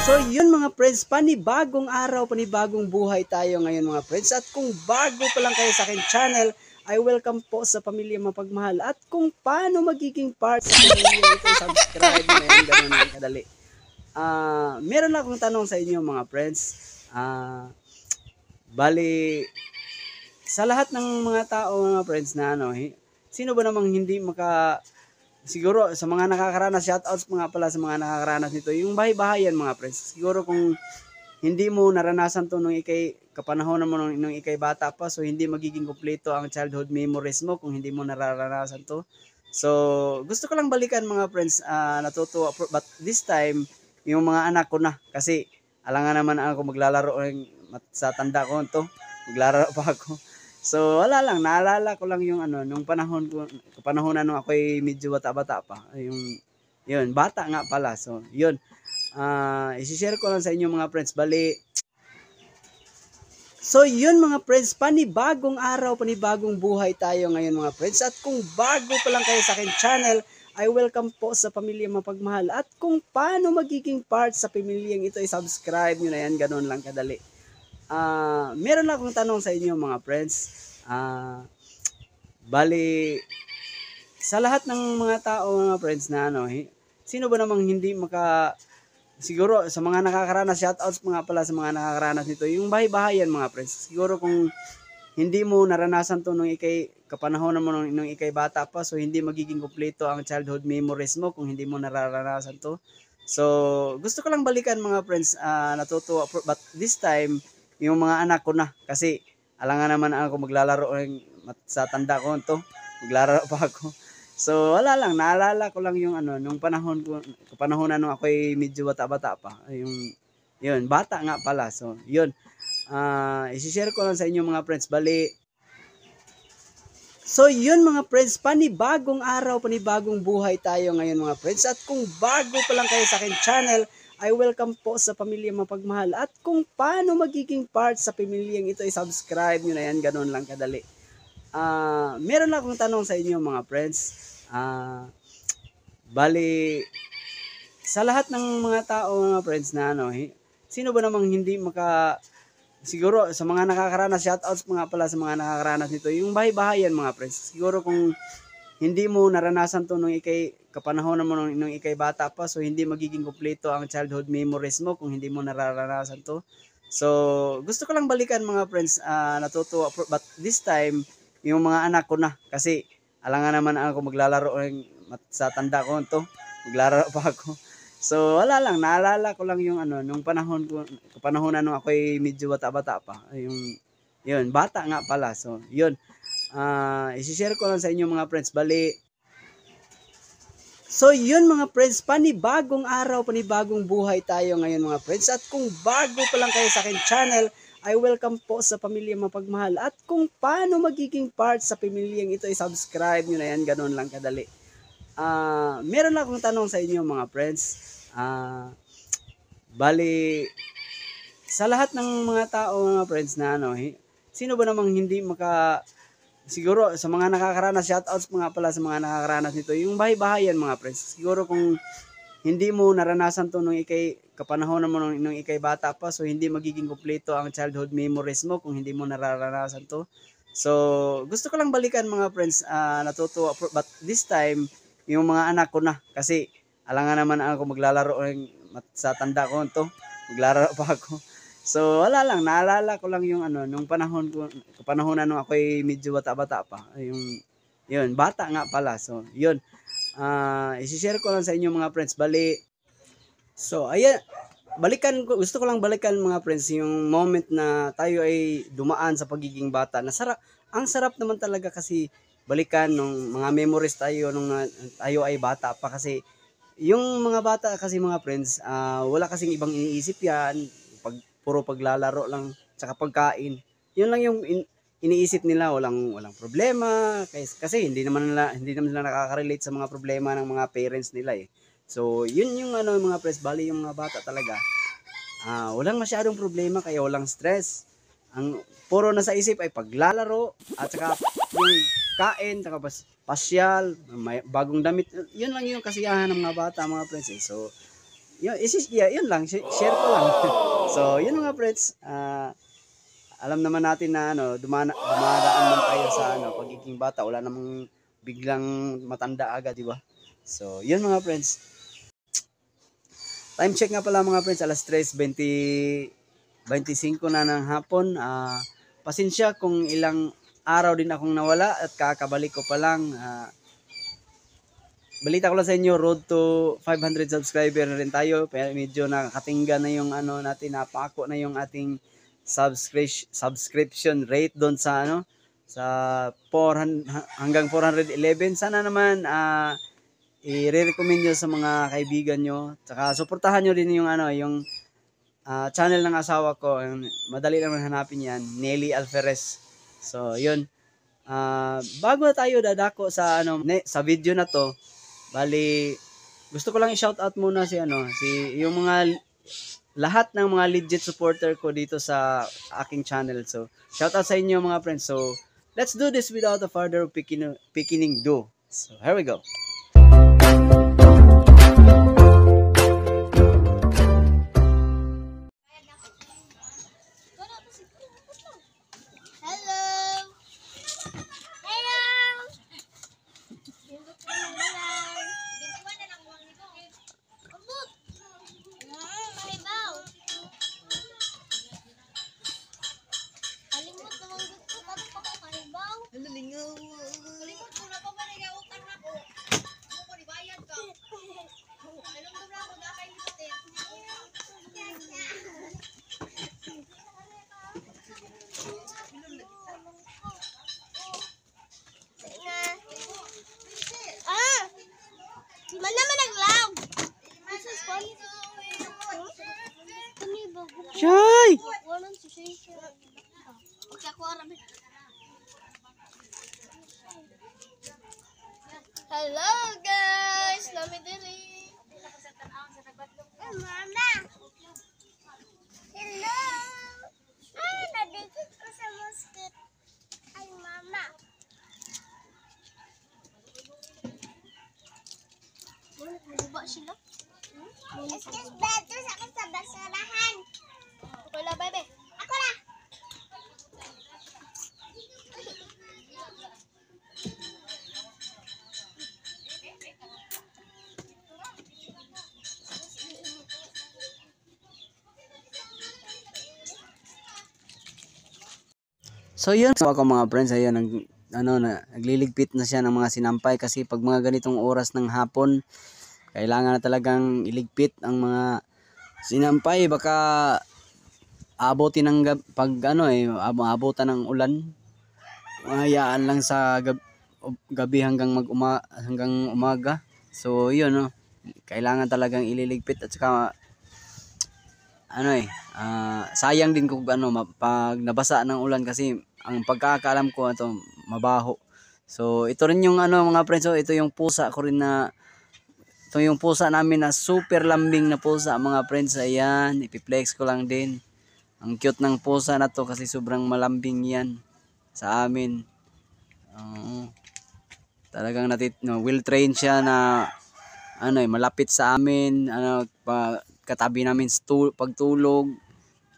So yun mga friends, panibagong araw, panibagong buhay tayo ngayon mga friends. At kung bago pa lang kayo sa akin channel, ay welcome po sa Pamilya Mapagmahal. At kung paano magiging part sa pamilya ito, subscribe na yun, ganun lang kadali. Meron lang akong tanong sa inyo mga friends. Bali, sa lahat ng mga tao mga friends na sino ba namang hindi siguro sa mga nakakaranas, shoutouts mga pala sa mga nakakaranas nito, yung bahay-bahayan mga friends. Siguro kung hindi mo naranasan to nung kapanahonan mo nung ikay bata pa, so hindi magiging kumpleto ang childhood memories mo kung hindi mo nararanasan to. So, gusto ko lang balikan mga friends, natutuwa, but this time, yung mga anak ko na, kasi alangan naman ako maglalaro sa tanda ko to, maglalaro pa ako. So wala lang, naalala ko lang yung nung panahonan nung ako'y medyo bata-bata pa, yun, bata nga pala. So yun, i-share ko lang sa inyo mga friends. So yun mga friends, panibagong araw, panibagong buhay tayo ngayon mga friends. At kung bago pa lang kayo sa akin channel, ay welcome po sa Pamilya Mapagmahal. At kung paano magiging part sa pamilyang ito, i-subscribe nyo na yan, ganun lang kadali. Meron lang akong tanong sa inyo mga friends. Bali, sa lahat ng mga tao mga friends na sino ba namang hindi siguro sa mga nakakaranas, shoutouts mga pala sa mga nakakaranas nito, yung bahay-bahayan mga friends. Siguro kung hindi mo naranasan to nung kapanahonan mo nung ikay bata pa, so hindi magiging kumpleto ang childhood memories mo kung hindi mo nararanasan to. So gusto ko lang balikan mga friends, natutuwa, but this time yung mga anak ko na, kasi alangan naman ako maglalaro sa tanda ko to, maglalaro pa ako. So wala lang, naalala ko lang yung nung kapanahonan nung ako'y medyo bata-bata pa, yun, bata nga pala. So yun, i-share ko lang sa inyo mga friends. So yun mga friends, panibagong araw, panibagong buhay tayo ngayon mga friends. At kung bago pa lang kayo sa akin channel, ay welcome po sa Pamilya Mapagmahal. At kung paano magiging part sa pamilyang ito, i-subscribe nyo na yan, ganun lang kadali. Meron lang akong tanong sa inyo mga friends. Bali, sa lahat ng mga tao mga friends na sino ba namang hindi siguro sa mga nakakaranas, shoutouts mga pala sa mga nakakaranas nito, yung bahay-bahayan mga friends. Siguro kung hindi mo naranasan to nung kapanahonan mo nung ikay bata pa, so hindi magiging kumpleto ang childhood memories mo kung hindi mo nararanasan to. So gusto ko lang balikan mga friends, natutuwa, but this time yung mga anak ko na, kasi alangan naman ako maglalaro sa tanda ko to, maglalaro pa ako. So wala lang, naalala ko lang yung nung kapanahonan nung ako'y medyo bata-bata pa, yun, bata nga pala. So yun, i-share ko lang sa inyo mga friends. So yun mga friends, panibagong araw, panibagong buhay tayo ngayon mga friends. At kung bago pa lang kayo sa akin channel, ay welcome po sa Pamilya Mapagmahal. At kung paano magiging part sa pamilyang ito, i-subscribe nyo na yan, ganun lang kadali. Meron lang akong tanong sa inyo mga friends. Bali, sa lahat ng mga tao mga friends na sino ba namang hindi siguro sa mga nakakaranas, shoutouts mga pala sa mga nakakaranas nito, yung bahay-bahayan mga friends. Siguro kung hindi mo naranasan to nung kapanahonan mo nung ikay bata pa, so hindi magiging kumpleto ang childhood memories mo kung hindi mo nararanasan to. So gusto ko lang balikan mga friends, natutuwa, but this time yung mga anak ko na, kasi alangan naman ako maglalaro sa tanda ko to, maglalaro pa ako. So wala lang, naalala ko lang yung nung kapanahonan nung ako'y medyo bata-bata pa, yun, bata nga pala. So yun, i-share ko lang sa inyo mga friends. So ayan, gusto ko lang balikan mga friends yung moment na tayo ay dumaan sa pagiging bata. Ang sarap naman talaga kasi balikan nung mga memories tayo nung tayo ay bata pa, kasi yung mga bata kasi mga friends, wala kasing ibang iniisip yan, puro paglalaro lang tsaka pagkain. Yun lang yung iniisip nila, walang problema, kasi hindi naman nila nakaka-relate sa mga problema ng mga parents nila eh. So yun yung mga friends, bali yung mga bata talaga, walang masyadong problema, kaya walang stress. Ang puro nasa isip ay paglalaro at saka yung kain, saka pasyal, may bagong damit. Yun lang yung kasiyahan ng mga bata mga friends eh. So yun lang, share ko lang. So, yun mga friends, alam naman natin na dumadaan man tayo sa pagiging bata, wala namang biglang matanda agad, di ba? So, yun mga friends. Time check nga pala mga friends, alas 3:25 na ng hapon. Pasensya kung ilang araw din akong nawala at kakabalik ko pa lang. Balita ko lang sa inyo, road to 500 subscriber na rin tayo. Pero medyo nakakatingga na yung natin, napako na yung ating subscription rate doon sa sa 400 hanggang 411. Sana naman i-recommend nyo sa mga kaibigan nyo. Tsaka suportahan nyo din yung yung channel ng asawa ko. Madali naman hanapin yan, Nelly Alferez. So, yun. Bago na tayo dadako sa sa video na to, bali gusto ko lang i-shout out muna si yung mga lahat ng mga legit supporter ko dito sa aking channel. So, shout out sa inyo mga friends. So, let's do this without a further beginning do. So, here we go. Shay! Hello guys! Lami diri. Mama! Hello! Nadikit ko sa mosquito. Ay, mama! Nagbuba sila? Excuse better sa akin sa basurahan. Ako na, bebe. Ako na! So yun, so ako mga friends, ayun, nagliligpit na siya ng mga sinampay kasi pag mga ganitong oras ng hapon, kailangan na talagang iligpit ang mga sinampay, baka abutin ng abutan ng ulan. Hayaan lang sa gabi hanggang hanggang umaga. So yun, kailangan talagang ililigpit at saka sayang din kung pag nabasa ng ulan kasi ang pagkakaalam ko mabaho. So ito rin yung mga friends, so ito yung pusa ko rin ito yung pusa namin na super lambing na pusa mga friends. Ayan, ipiplex ko lang din. Ang cute ng pusa na to kasi sobrang malambing yan sa amin. Talagang will train siya na malapit sa amin, katabi namin pagtulog.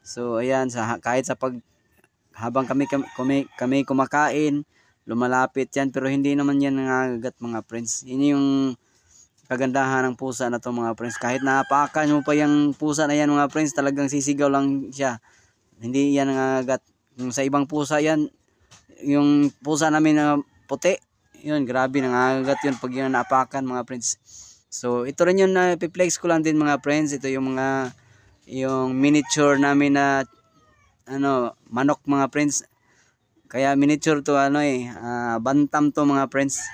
So ayan, kahit sa habang kami kumakain, lumalapit yan, pero hindi naman yan nangangagat mga friends. Ini yung kagandahan ng pusa na to mga friends. Kahit napakan mo pa yung pusa na yan mga friends, talagang sisigaw lang siya. Hindi yan nangangagat. Yung sa ibang pusa yan, yung pusa namin na puti, yun, grabe, nangangagat yun pag yun napakan mga friends. So ito rin yung na-flex ko lang din mga friends. Ito yung yung miniature namin na manok mga friends. Kaya miniature to bantam to mga friends.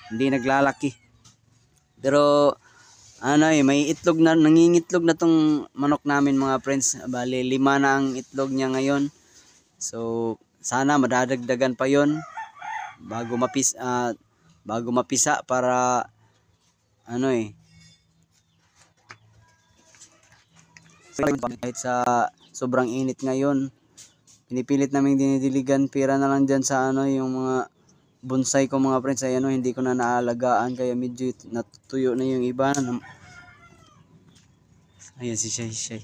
Hindi naglalaki. Pero may itlog na, nangingitlog na tong manok namin mga friends. Bali 5 na ang itlog niya ngayon. So sana madadagdagan pa yon bago mapisa para kahit sa sobrang init ngayon, pinipilit namin dinidiligan pira na lang dyan sa yung mga bonsai ko mga friends. Ay hindi ko na naalagaan kaya medyo natutuyo na yung iba. Ayan si Shay Shay.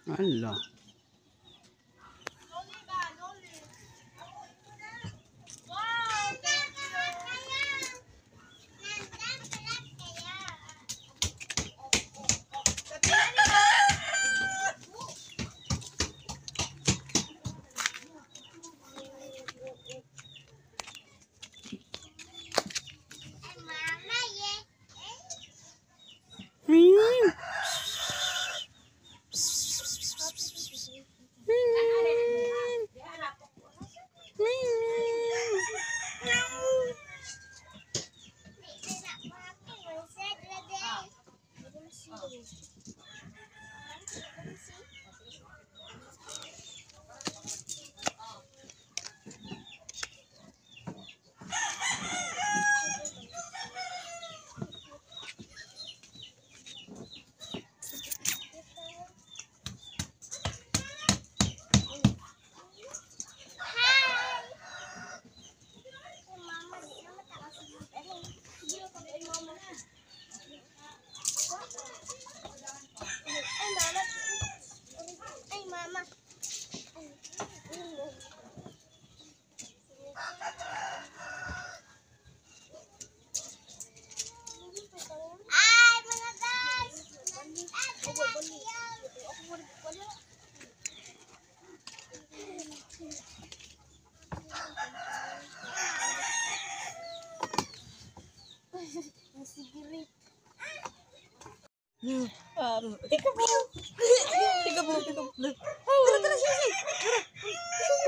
Ala.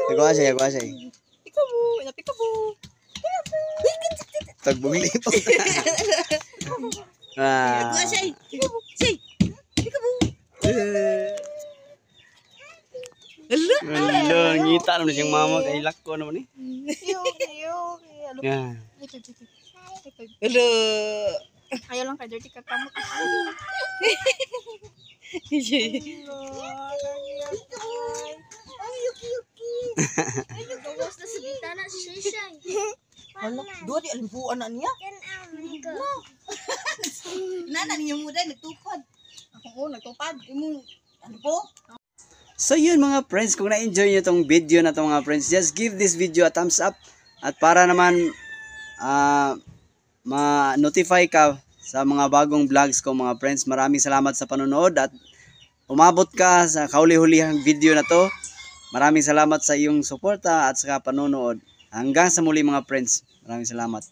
Ikaw asay. Tagbugli po. Ah. Hello, ngita naman siyang mama kay lakko naman eh. Yeah. Hello. Ayaw lang ka, dirty ka kamot. Gawas na sa bitana si Shay. Hala, dua di alimpuan na niya. Nana niya mo dahil nagtupad. Ako nagtupad. Imo, ano po? So yun mga friends, kung na-enjoy nyo tong video na to mga friends, just give this video a thumbs up. At para naman ma-notify ka sa mga bagong vlogs ko mga friends, maraming salamat sa panonood at umabot ka sa kauli-hulihang video na to. Maraming salamat sa iyong suporta at sa panonood. Hanggang sa muli mga friends, maraming salamat.